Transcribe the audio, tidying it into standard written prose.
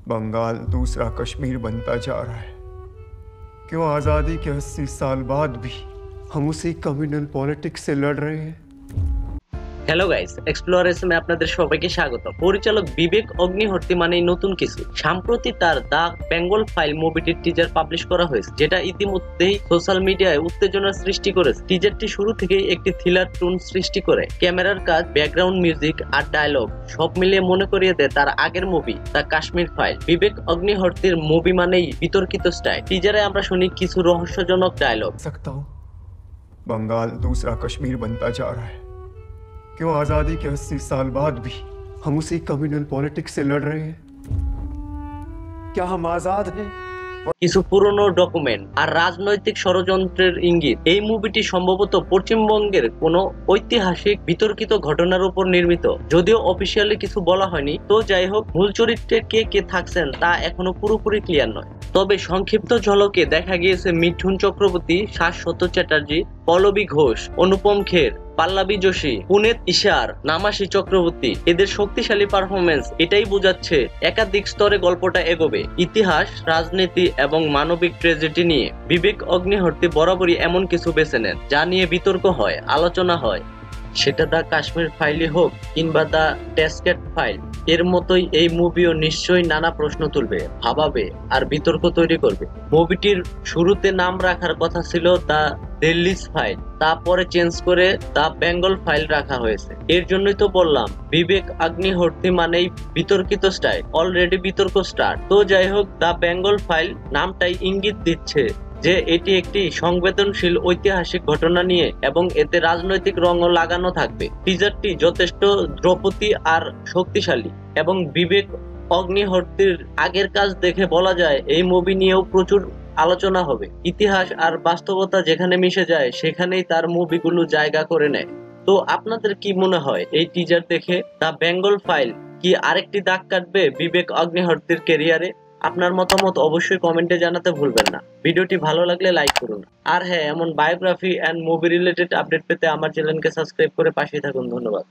बंगाल दूसरा कश्मीर बनता जा रहा है। क्यों आज़ादी के 80 साल बाद भी हम उसी कम्युनल पॉलिटिक्स से लड़ रहे हैं। হ্যালো গাইস, এক্সপ্লোরেশনে আপনাদের সবাইকে স্বাগত। পরিচালক বিবেক অগ্নিহোত্রী মানেই নতুন কিছু। সম্প্রতি তার দ্য বেঙ্গল ফাইল মুভিটির টিজার পাবলিশ করা হয়েছে, যেটা ইতিমধ্যেই সোশ্যাল মিডিয়ায় উত্তেজনার সৃষ্টি করেছে। টিজারটি শুরু থেকেই একটি থ্রিলার টোন সৃষ্টি করে। ক্যামেরার কাজ, ব্যাকগ্রাউন্ড মিউজিক আর ডায়লগ সব মিলিয়ে মনে করিয়ে দেয় তার আগের movie the Kashmir file. Vivek অগ্নিহোত্রীর মুভি মানেই বিতর্কিত স্টাইল। টিজারে আমরা শুনি কিছু রহস্যজনক ডায়লগ। सकता हूँ बंगाल दूसरा कश्मीर बनता जा रहा है। क्यों आज़ादी के 80 साल बाद भी हम उसी कम्युनल पॉलिटिक्स से लड़ रहे हैं। क्या हम आज़ाद हैं। কিছু পুরনো ডকুমেন্ট আর রাজনৈতিক ষড়যন্ত্রের ইঙ্গিত। এই মুভিটি সম্ভবত পশ্চিমবঙ্গের কোনো ঐতিহাসিক বিতর্কিত ঘটনার উপর নির্মিত, যদিও অফিসিয়ালি কিছু বলা হয়নি। তো যাই হোক, মূল চরিত্রে কে কে থাকছেন তা এখনো পুরোপুরি ক্লিয়ার নয়। তবে সংক্ষিপ্ত ঝলকে দেখা গিয়েছে মিঠুন চক্রবর্তী, শাশ্বত চ্যাটার্জি, পল্লবী ঘোষ, অনুপম খের, পাল্লাবী যোশী, পুনেত ইশার, নামাশি চক্রবর্তী। এদের শক্তিশালী পারফরমেন্স এটাই বোঝাচ্ছে একাধিক স্তরে গল্পটা এগোবে। ইতিহাস, রাজনীতি এবং মানবিক ট্র্যাজেডি নিয়ে বিবেক অগ্নিহোত্রী বরাবরই এমন কিছু বেছে নেন যা নিয়ে বিতর্ক হয়, আলোচনা হয়। সেটা দ্য কাশ্মীর ফাইলই হোক কিংবা দ্য ট্যাসকেট ফাইল, এর মতোই এই মুভিও নিশ্চয়ই নানা প্রশ্ন তুলবে, ভাবাবে আর বিতর্ক তৈরি করবে। মুভিটির শুরুতে নাম রাখার কথা ছিল দ্য দিল্লিস ফাইল, তারপরে চেঞ্জ করে দ্য বেঙ্গল ফাইল রাখা হয়েছে। এর জন্যই তো বললাম বিবেক অগ্নিহোত্রী মানেই বিতর্কিত স্টাইল, অলরেডি বিতর্ক স্টার্ট। তো যাই হোক, দ্য বেঙ্গল ফাইল নামটাই ইঙ্গিত দিচ্ছে যে এটি একটি সংবেদনশীল ঐতিহাসিক ঘটনা নিয়ে এবং এতে রাজনৈতিক রঙও লাগানো থাকবে। টিজারটি যথেষ্ট দ্রৌপদী আর শক্তিশালী এবং বিবেক অগ্নিহোত্রীর আগের কাজ দেখে বলা যায় এই মুভি নিয়েও প্রচুর আলোচনা হবে। ইতিহাস আর বাস্তবতা যেখানে মিশে যায় সেখানেই তার মুভিগুলো জায়গা করে নেয়। তো আপনাদের কি মনে হয় এই টিজার দেখে দ্য বেঙ্গল ফাইল কি আরেকটি দাগ কাটবে বিবেক অগ্নিহোত্রীর ক্যারিয়ারে? আপনার মতামত অবশ্যই কমেন্টে জানাতে ভুলবেন না। ভিডিওটি ভালো লাগলে লাইক করুন। আর হ্যাঁ, এমন biography and movie related update পেতে আমার চ্যানেলকে সাবস্ক্রাইব করে পাশেই থাকুন। ধন্যবাদ।